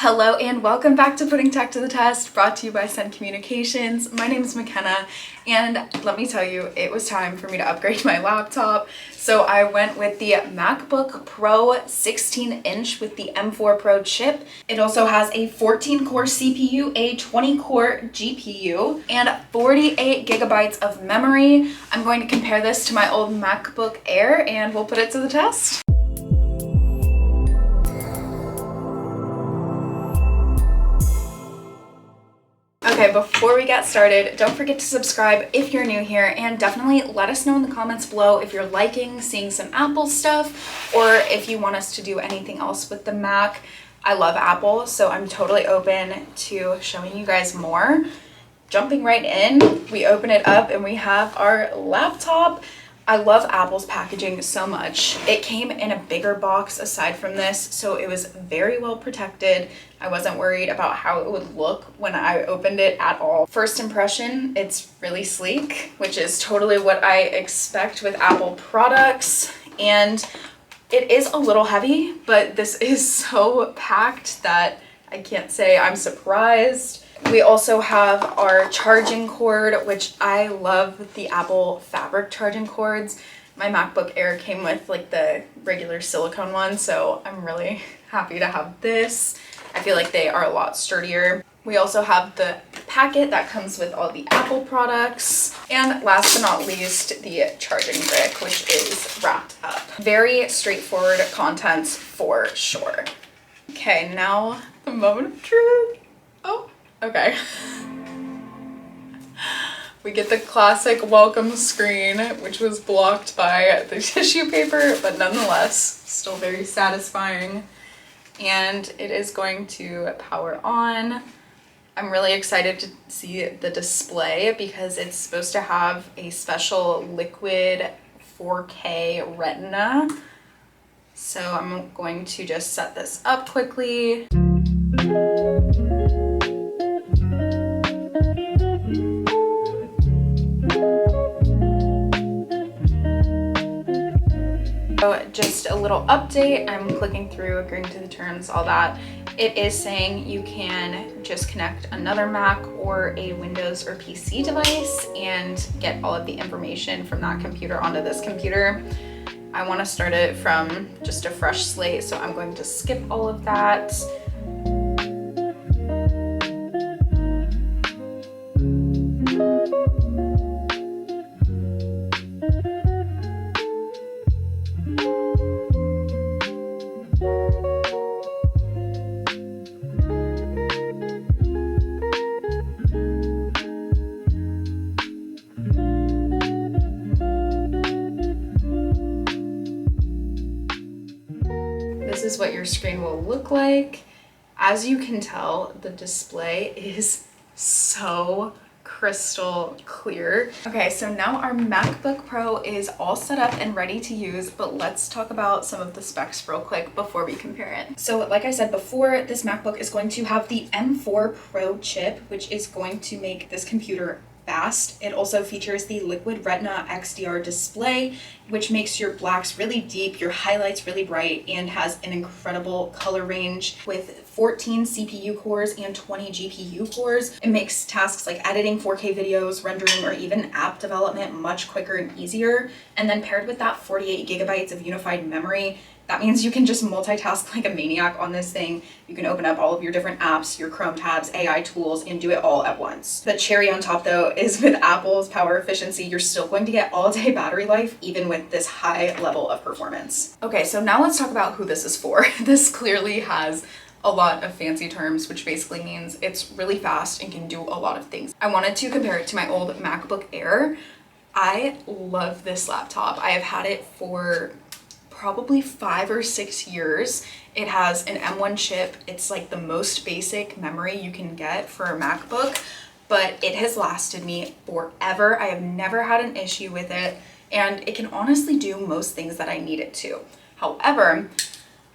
Hello and welcome back to Putting Tech to the Test, brought to you by Sencommunications. My name is McKenna, and let me tell you, it was time for me to upgrade my laptop. So I went with the MacBook Pro 16-inch with the M4 Pro chip. It also has a 14-core CPU, a 20-core GPU, and 48 gigabytes of memory. I'm going to compare this to my old MacBook Air, and we'll put it to the test. Okay, before we get started, don't forget to subscribe if you're new here, and definitely let us know in the comments below if you're liking seeing some Apple stuff or if you want us to do anything else with the Mac. I love Apple, so I'm totally open to showing you guys more. Jumping right in, we open it up and we have our laptop. I love Apple's packaging so much. It came in a bigger box aside from this, so it was very well protected. I wasn't worried about how it would look when I opened it at all. First impression, it's really sleek, which is totally what I expect with Apple products. And it is a little heavy, but this is so packed that I can't say I'm surprised. We also have our charging cord, which I love the Apple fabric charging cords. My MacBook Air came with like the regular silicone one, so I'm really happy to have this. I feel like they are a lot sturdier. We also have the packet that comes with all the Apple products. And last but not least, the charging brick, which is wrapped up. Very straightforward contents for sure. Okay, now the moment of truth. Oh. Okay. We get the classic welcome screen, which was blocked by the tissue paper, but nonetheless, still very satisfying. And it is going to power on. I'm really excited to see the display because it's supposed to have a special Liquid 4K Retina. So I'm going to just set this up quickly. So just a little update, I'm clicking through, agreeing to the terms, all that. It is saying you can just connect another Mac or a Windows or PC device and get all of the information from that computer onto this computer. I want to start it from just a fresh slate, so I'm going to skip all of that. This is what your screen will look like. As you can tell, the display is so crystal clear. Okay, so now our MacBook Pro is all set up and ready to use, but let's talk about some of the specs real quick before we compare it. So like I said before, this MacBook is going to have the M4 Pro chip, which is going to make this computer fast. It also features the Liquid Retina XDR display, which makes your blacks really deep, your highlights really bright, and has an incredible color range with 14 CPU cores and 20 GPU cores. It makes tasks like editing 4K videos, rendering, or even app development much quicker and easier. And then paired with that 48 gigabytes of unified memory, that means you can just multitask like a maniac on this thing. You can open up all of your different apps, your Chrome tabs, AI tools, and do it all at once. The cherry on top though is with Apple's power efficiency, you're still going to get all-day battery life even with this high level of performance. Okay, so now let's talk about who this is for. This clearly has a lot of fancy terms, which basically means it's really fast and can do a lot of things. I wanted to compare it to my old MacBook Air. I love this laptop. I have had it for probably 5 or 6 years. It has an M1 chip. It's like the most basic memory you can get for a MacBook, but it has lasted me forever. I have never had an issue with it, and it can honestly do most things that I need it to. However,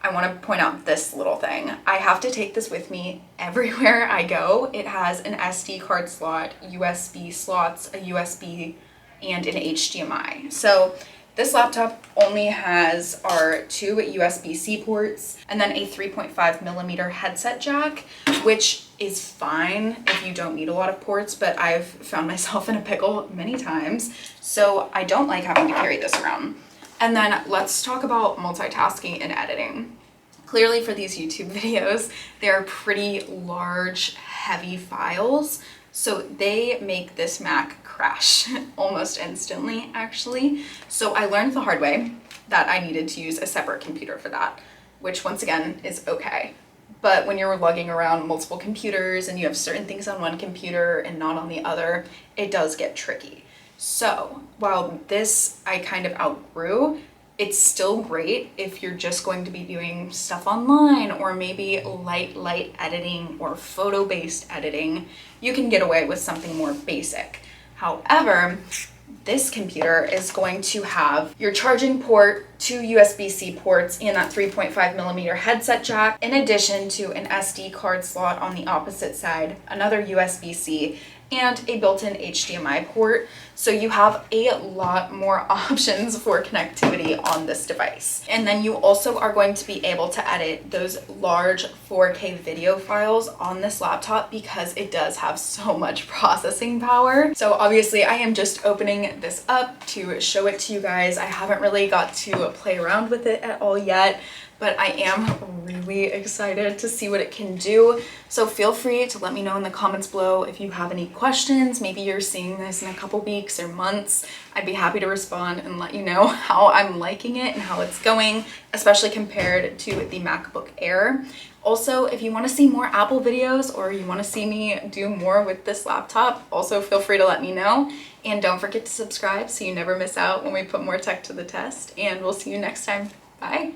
I want to point out this little thing. I have to take this with me everywhere I go. It has an SD card slot, USB slots, a USB, and an HDMI. So This laptop only has our 2 USB-C ports and then a 3.5mm headset jack, which is fine if you don't need a lot of ports, but I've found myself in a pickle many times, so I don't like having to carry this around. And then let's talk about multitasking and editing. Clearly for these YouTube videos, they're pretty large, heavy files, so they make this Mac crash almost instantly, actually. So I learned the hard way that I needed to use a separate computer for that, which once again is okay. But when you're lugging around multiple computers and you have certain things on one computer and not on the other, it does get tricky. So while this I kind of outgrew, it's still great if you're just going to be doing stuff online or maybe light editing or photo-based editing. You can get away with something more basic. However, this computer is going to have your charging port, 2 USB-C ports, and that 3.5mm headset jack, in addition to an SD card slot on the opposite side, another USB-C, and a built-in HDMI port. So you have a lot more options for connectivity on this device. And then you also are going to be able to edit those large 4K video files on this laptop because it does have so much processing power. So obviously I am just opening this up to show it to you guys. I haven't really got to play around with it at all yet, but I am really excited to see what it can do. So feel free to let me know in the comments below if you have any questions. Maybe you're seeing this in a couple weeks or months. I'd be happy to respond and let you know how I'm liking it and how it's going, especially compared to the MacBook Air. Also, if you want to see more Apple videos or you want to see me do more with this laptop, also feel free to let me know. And don't forget to subscribe so you never miss out when we put more tech to the test. And we'll see you next time. Bye.